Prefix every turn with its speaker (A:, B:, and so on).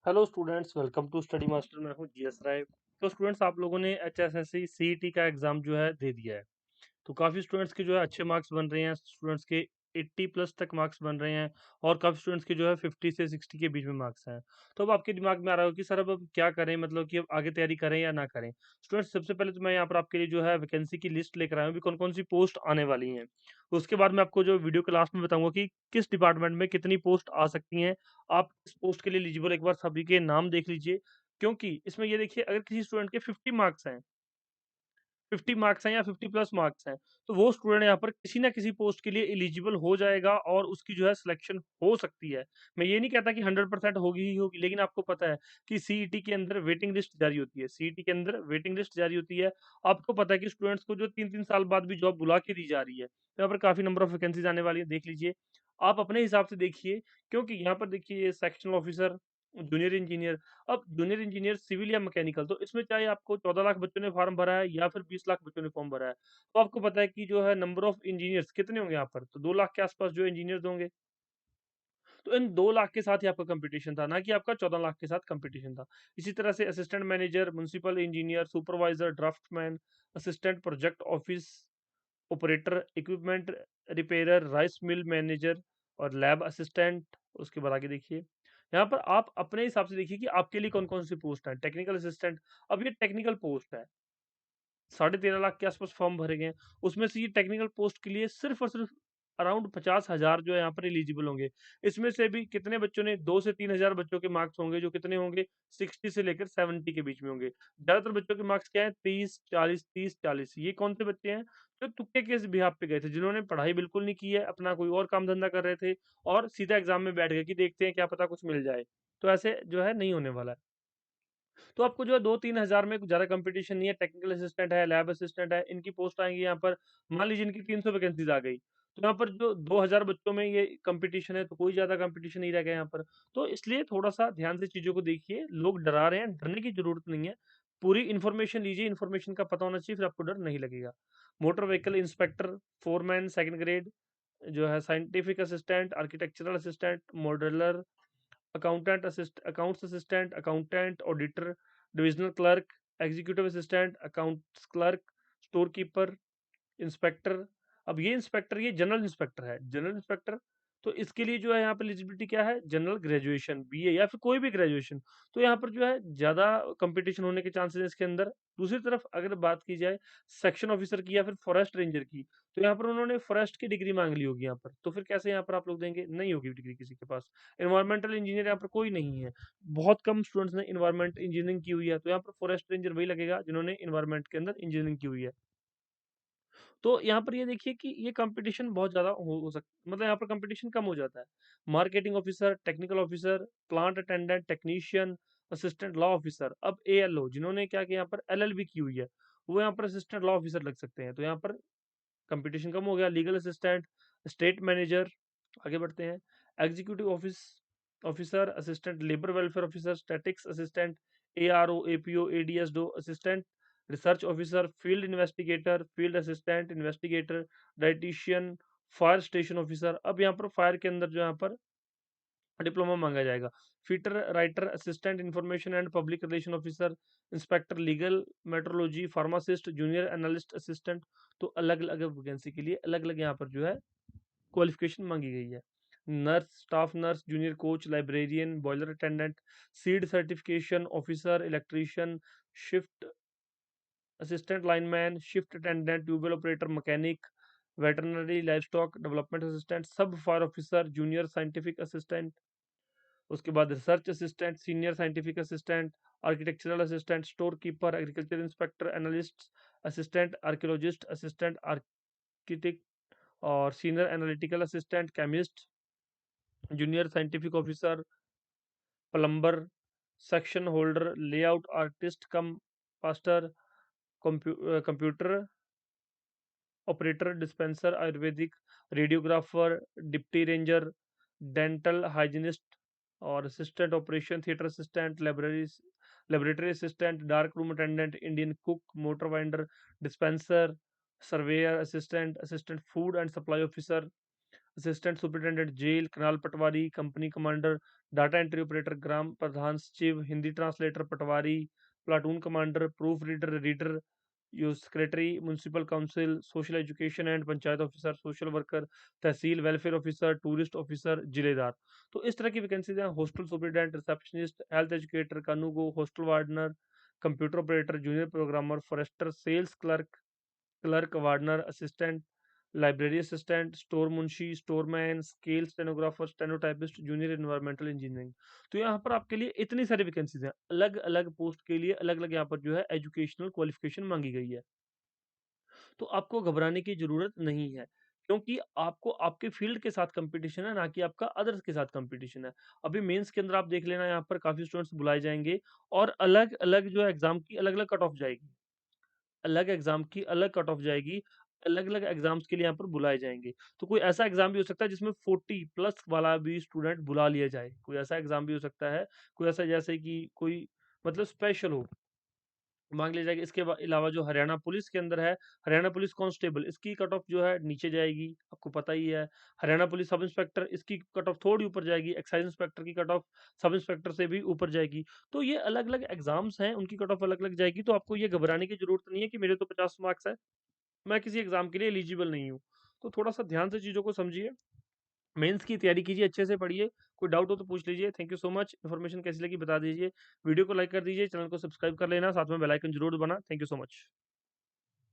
A: Hello students, welcome to study master. मैं हूं GS राय। तो स्टूडेंट्स, आप लोगों ने एचएसएससी सीईटी का एग्जाम जो है दे दिया है। तो काफ़ी स्टूडेंट्स के जो है अच्छे मार्क्स बन रहे हैं, स्टूडेंट्स के 80 प्लस तक मार्क्स बन रहे हैं और काफ़ी स्टूडेंट्स के जो है 50 से 60 के बीच में मार्क्स हैं। तो अब आपके दिमाग में आ रहा हो कि सर अब क्या करें, मतलब कि अब आगे तैयारी करें या ना करें। स्टूडेंट्स, सबसे पहले तो मैं यहाँ पर आपके लिए जो है वैकेंसी की लिस्ट लेकर आया हूँ, कौन कौन सी पोस्ट आने वाली हैं। उसके बाद मैं आपको जो वीडियो के लास्ट में बताऊंगा कि किस डिपार्टमेंट में कितनी पोस्ट आ सकती हैं। आप इस पोस्ट के लिए एलिजिबल एक बार सभी के नाम देख लीजिए, क्योंकि इसमें ये देखिए, अगर किसी स्टूडेंट के 50 मार्क्स हैं, 50 मार्क्स हैं या 50 प्लस मार्क्स हैं, तो वो स्टूडेंट यहाँ पर किसी ना किसी पोस्ट के लिए एलिजिबल हो जाएगा और उसकी जो है सिलेक्शन हो सकती है। मैं ये नहीं कहता कि 100% होगी ही होगी, लेकिन आपको पता है कि सीईटी के अंदर वेटिंग लिस्ट जारी होती है। सीईटी के अंदर वेटिंग लिस्ट जारी होती है। आपको पता है कि स्टूडेंट्स को जो 3-3 साल बाद भी जॉब बुला के दी जा रही है। तो यहाँ पर काफ़ी नंबर ऑफ वैकेंसीज आने वाली है, देख लीजिए। आप अपने हिसाब से देखिए, क्योंकि यहाँ पर देखिए सेक्शनल ऑफिसर, जूनियर इंजीनियर। अब जूनियर इंजीनियर सिविल या मैकेनिकल, तो इसमें चाहे आपको 14 लाख बच्चों ने फॉर्म भरा है या फिर 20 लाख बच्चों ने फॉर्म भरा है, तो आपको पता है कि जो है नंबर ऑफ इंजीनियर्स कितने होंगे यहाँ पर, तो 2 लाख के आसपास जो इंजीनियर्स होंगे। तो इन 2 लाख के साथ ही आपका कंपटीशन था, ना कि आपका 14 लाख के साथ कंपटीशन था। इसी तरह से assistant manager, municipal engineer, supervisor, draftman, assistant project office operator, equipment repairer, rice mill manager और लैब असिस्टेंट। उसके बाद आगे देखिए, यहाँ पर आप अपने हिसाब से देखिए कि आपके लिए कौन कौन सी पोस्ट है। टेक्निकल असिस्टेंट, अब ये टेक्निकल पोस्ट है, 13.5 लाख के आसपास फॉर्म भरे गए हैं। उसमें से ये टेक्निकल पोस्ट के लिए सिर्फ और सिर्फ अराउंड 50,000 जो है यहाँ पर एलिजिबल होंगे। इसमें से भी कितने बच्चों ने, 2 से 3 हजार बच्चों के मार्क्स होंगे जो कितने होंगे, 60 से लेकर 70 के बीच में होंगे। ज्यादातर बच्चों के मार्क्स क्या है, 30, 40, 30, 40। ये कौन से बच्चे हैं जो तुक्के के इस बिहाफ पे गए थे, जिन्होंने पढ़ाई बिल्कुल नहीं की है, अपना कोई और काम धंधा कर रहे थे और सीधा एग्जाम में बैठ गए कि देखते हैं क्या पता कुछ मिल जाए। तो ऐसे जो है नहीं होने वाला है। तो आपको जो है 2-3 हजार में ज़्यादा कंपटीशन नहीं है। टेक्निकल असिस्टेंट है, लैब असिस्टेंट है, इनकी पोस्ट आएंगी यहाँ पर। मान लीजिए इनकी 300 वैकेंसीज आ गई, तो यहाँ पर जो 2000 बच्चों में ये कंपटीशन है, तो कोई ज़्यादा कंपटीशन नहीं रह गया यहाँ पर। तो इसलिए थोड़ा सा ध्यान से चीज़ों को देखिए। लोग डरा रहे हैं, डरने की जरूरत नहीं है। पूरी इन्फॉर्मेशन लीजिए, इन्फॉर्मेशन का पता होना चाहिए, फिर आपको डर नहीं लगेगा। Motor vehicle inspector, foreman second grade, जो है scientific assistant, architectural assistant, modeller, accounts assistant, accountant, auditor, divisional clerk, executive assistant, accounts clerk, store keeper, inspector. अब ये इंस्पेक्टर, ये जनरल इंस्पेक्टर है, जनरल इंस्पेक्टर। तो इसके लिए जो है यहाँ पे एलिजिबिलिटी क्या है, जनरल ग्रेजुएशन, बीए या फिर कोई भी ग्रेजुएशन। तो यहाँ पर जो है ज़्यादा कंपटीशन होने के चांसेस है इसके अंदर। दूसरी तरफ अगर बात की जाए सेक्शन ऑफिसर की या फिर फॉरेस्ट रेंजर की, तो यहाँ पर उन्होंने फॉरेस्ट की डिग्री मांग ली होगी यहाँ पर, तो फिर कैसे यहाँ पर आप लोग देंगे, नहीं होगी डिग्री किसी के पास। इन्वायरमेंटल इंजीनियर यहाँ पर कोई नहीं है, बहुत कम स्टूडेंट्स ने इन्वायरमेंट इंजीनियरिंग की हुई है, तो यहाँ पर फॉरेस्ट रेंजर वही लगेगा जिन्होंने इन्वायरमेंट के अंदर इंजीनियरिंग की हुई है। तो यहाँ पर ये देखिए कि ये कंपटीशन बहुत ज़्यादा हो सकता, मतलब यहाँ पर कंपटीशन कम हो जाता है। Marketing officer, technical officer, plant attendant, technician, assistant law officer. अब एएलओ जिन्होंने क्या किया, यहाँ पर एलएलबी की हुई है, वो यहाँ पर असिस्टेंट लॉ ऑफिसर लग सकते हैं। तो यहाँ पर कंपटीशन कम हो गया। Legal assistant, state manager. आगे बढ़ते हैं। Executive office officer, assistant labour welfare officer, statics assistant, ARO, APO, ADSDO, assistant research officer, field investigator, field assistant investigator, dietitian, fire station officer. अब यहाँ पर फायर के अंदर जो यहाँ पर डिप्लोमा मांगा जाएगा। Fitter, writer, assistant information and public relation officer, inspector legal, metrology, pharmacist, junior analyst assistant. तो अलग अलग वैकेंसी के लिए अलग अलग यहाँ पर जो है क्वालिफिकेशन मांगी गई है। Nurse, staff nurse, junior coach, librarian, boiler attendant, seed certification officer, electrician, shift assistant lineman, shift attendant, tube well operator, mechanic, veterinary livestock development assistant, sub fire officer, junior scientific assistant. उसके बाद research assistant, senior scientific assistant, architectural assistant, store keeper, agriculture inspector, analyst assistant, archaeologist assistant, architect और senior analytical assistant, chemist, junior scientific officer, plumber, section holder, layout artist cum pastor, computer operator, dispenser, Ayurvedic, radiographer, deputy ranger, dental hygienist और assistant operation, theatre assistant, laboratory assistant, dark room attendant, Indian cook, motor winder, dispenser, surveyor assistant, assistant food and supply officer, assistant superintendent jail, canal patwari, company commander, data entry operator, ग्राम प्रधान सचिव, Hindi translator, patwari, platoon commander, proof reader, reader, यो secretary, municipal council, social education and panchayat officer, social worker, tehsil welfare officer, tourist officer, जिलेदार। तो इस तरह की vacancies हैं। Hostel superintendent, receptionist, health educator, कानूगो, hostel warden, computer operator, junior programmer, forester, sales clerk, clerk, warden, assistant, library assistant, store मुंशी, storeman, scale stenographer, stenotypist, junior environmental engineering. तो यहाँ पर आपके लिए इतनी सारी वैकेंसीज हैं, अलग अलग पोस्ट के लिए अलग अलग यहाँ पर जो है एजुकेशनल क्वालिफिकेशन मांगी गई है। तो आपको घबराने की जरूरत नहीं है, क्योंकि आपको आपके फील्ड के साथ कंपटीशन है, ना कि आपका अदर्स के साथ कंपटीशन है। अभी मेंस के अंदर आप देख लेना, यहाँ पर काफी स्टूडेंट्स बुलाए जाएंगे और अलग अलग जो एग्जाम की अलग अलग कट ऑफ जाएगी, अलग एग्जाम की अलग कट ऑफ जाएगी, अलग-अलग एग्जाम्स के लिए यहाँ पर बुलाए जाएँगे। तो कोई ऐसा एग्जाम भी हो सकता है जिसमें 40 प्लस वाला भी स्टूडेंट बुला लिया जाए। कोई ऐसा एग्जाम भी हो सकता है, कोई ऐसा जैसे कि कोई मतलब स्पेशल हो, मान लिया जाएगा। इसके अलावा जो हरियाणा पुलिस के अंदर है, हरियाणा पुलिस कांस्टेबल, इसकी कट ऑफ जो है नीचे जाएगी, आपको पता ही है। हरियाणा पुलिस सब इंस्पेक्टर, इसकी कट ऑफ थोड़ी ऊपर जाएगी। एक्साइज इंस्पेक्टर की कट ऑफ सब इंस्पेक्टर से भी ऊपर जाएगी। तो ये अलग-अलग एग्जाम्स हैं, उनकी कट ऑफ अलग-अलग जाएगी। तो आपको ये घबराने की जरूरत नहीं है कि मेरे तो 50 मार्क्स है, मैं किसी एग्जाम के लिए एलिजिबल नहीं हूँ। तो थोड़ा-सा ध्यान से चीज़ों को समझिए, मेंस की तैयारी कीजिए, अच्छे से पढ़िए। कोई डाउट हो तो पूछ लीजिए। Thank you so much. Information कैसी लगी बता दीजिए। वीडियो को लाइक कर दीजिए, चैनल को सब्सक्राइब कर लेना, साथ में बेल आइकन जरूर दबाना। Thank you so much.